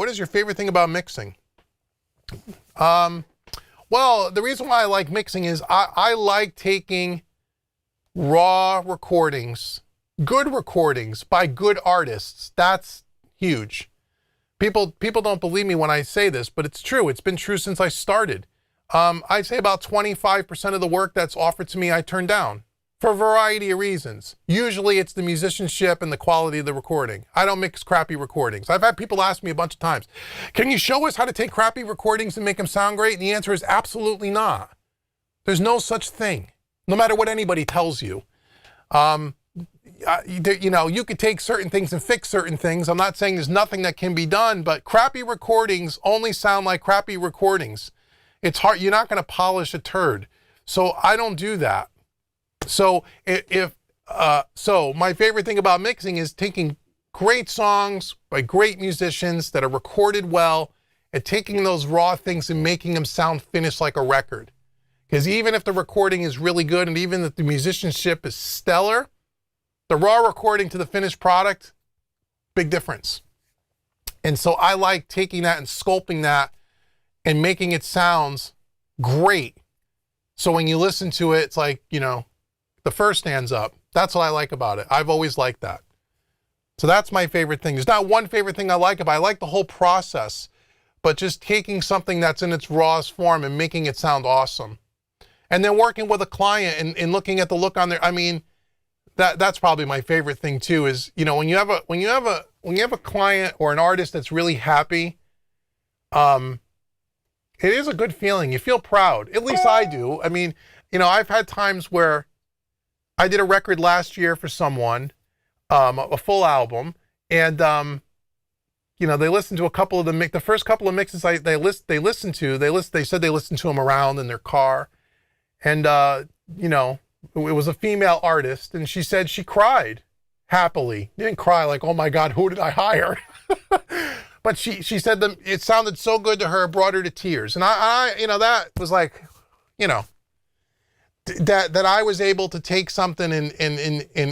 what is your favorite thing about mixing? Well, the reason why I like mixing is I like taking raw recordings, good recordings by good artists. That's huge. People don't believe me when I say this, but it's true. It's been true since I started. I'd say about 25% of the work that's offered to me, I turn down for a variety of reasons. Usually it's the musicianship and the quality of the recording. I don't mix crappy recordings. I've had people ask me a bunch of times, can you show us how to take crappy recordings and make them sound great? And the answer is absolutely not. There's no such thing, no matter what anybody tells you. You know, you could take certain things and fix certain things. I'm not saying there's nothing that can be done, but crappy recordings only sound like crappy recordings. It's hard. You're not going to polish a turd. So I don't do that. So so my favorite thing about mixing is taking great songs by great musicians that are recorded well and taking those raw things and making them sound finished like a record. Because even if the recording is really good and even if the musicianship is stellar, the raw recording to the finished product, big difference. And so I like taking that and sculpting that and making it sounds great. So when you listen to it, it's like, you know, the first stands up. That's what I like about it. I've always liked that. So that's my favorite thing. There's not one favorite thing I like about it. I like the whole process, but just taking something that's in its rawest form and making it sound awesome. And then working with a client and looking at the look on their, I mean, that's probably my favorite thing too, is, you know, when you have a client or an artist that's really happy, it is a good feeling. You feel proud. At least I do. I mean, you know, I've had times where I did a record last year for someone, a full album, and you know, they listened to a couple of the first couple of mixes they said they listened to them around in their car, and you know, it was a female artist, and she said she cried happily. Didn't cry like, oh my God, who did I hire? But she said that it sounded so good to her, it brought her to tears. And I you know, that was like, you know, that I was able to take something and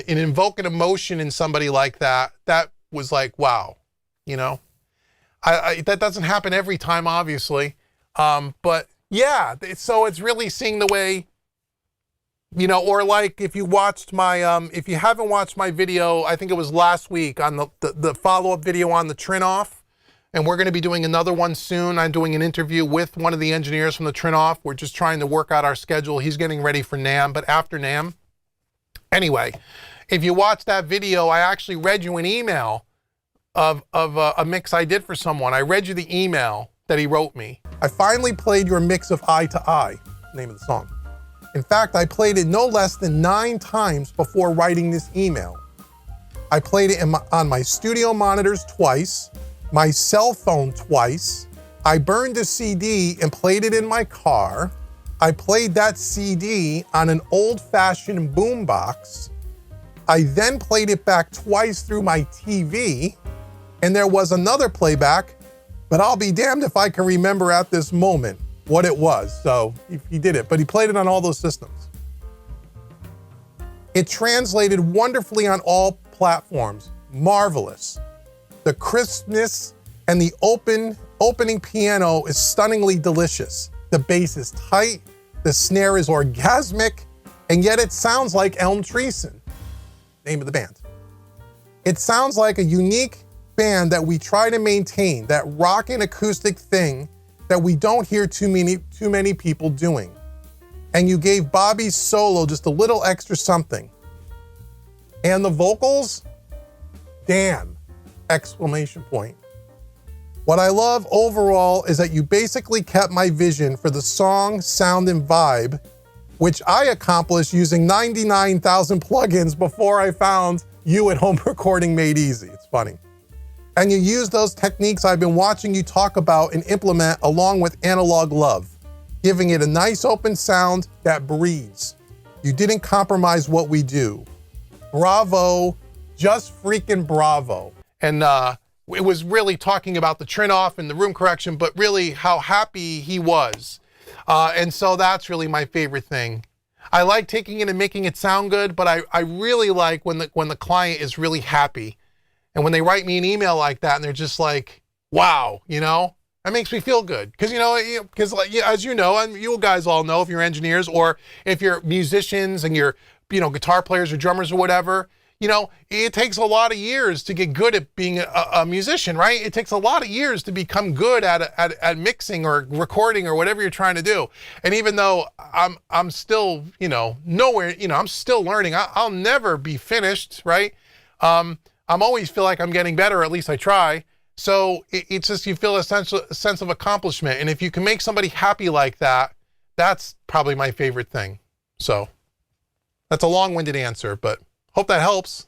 invoke an emotion in somebody like that. That was like, wow, you know, that doesn't happen every time, obviously. But yeah, so it's really seeing the way, you know, or like if you watched my, if you haven't watched my video, I think it was last week on the follow-up video on the Trinoff. And we're going to be doing another one soon. I'm doing an interview with one of the engineers from the Trinoff. We're just trying to work out our schedule. He's getting ready for NAMM, but after NAMM. Anyway, if you watch that video, I actually read you an email of a mix I did for someone. I read you the email that he wrote me. I finally played your mix of Eye to Eye, name of the song. In fact, I played it no less than 9 times before writing this email. I played it on my studio monitors twice, my cell phone twice. I burned a CD and played it in my car. I played that CD on an old-fashioned boombox. I then played it back twice through my TV, and there was another playback, but I'll be damned if I can remember at this moment what it was. So he did it, but he played it on all those systems. It translated wonderfully on all platforms. Marvelous. The crispness and the opening piano is stunningly delicious. The bass is tight, the snare is orgasmic, and yet it sounds like Elm Treason, name of the band. It sounds like a unique band that we try to maintain, that rockin' acoustic thing that we don't hear too many people doing. And you gave Bobby's solo just a little extra something. And the vocals, damn, exclamation point. What I love overall is that you basically kept my vision for the song, sound, and vibe, which I accomplished using 99,000 plugins before I found you at Home Recording Made Easy. It's funny. And you use those techniques I've been watching you talk about and implement along with Analog Love, giving it a nice open sound that breathes. You didn't compromise what we do. Bravo, just freaking bravo. And it was really talking about the Trinoff and the room correction, but really how happy he was. And so that's really my favorite thing. I like taking it and making it sound good, but I really like when the client is really happy. And when they write me an email like that and they're just like, wow, you know, that makes me feel good. Because, because like, yeah, as you know, and you guys all know, if you're engineers or if you're musicians and you're, guitar players or drummers or whatever, it takes a lot of years to get good at being a musician, right? It takes a lot of years to become good at mixing or recording or whatever you're trying to do. And even though I'm still, nowhere, I'm still learning. I'll never be finished, right? I'm always feel like I'm getting better, or at least I try. So it's just, you feel a sense of accomplishment. And if you can make somebody happy like that, that's probably my favorite thing. So that's a long-winded answer, but hope that helps.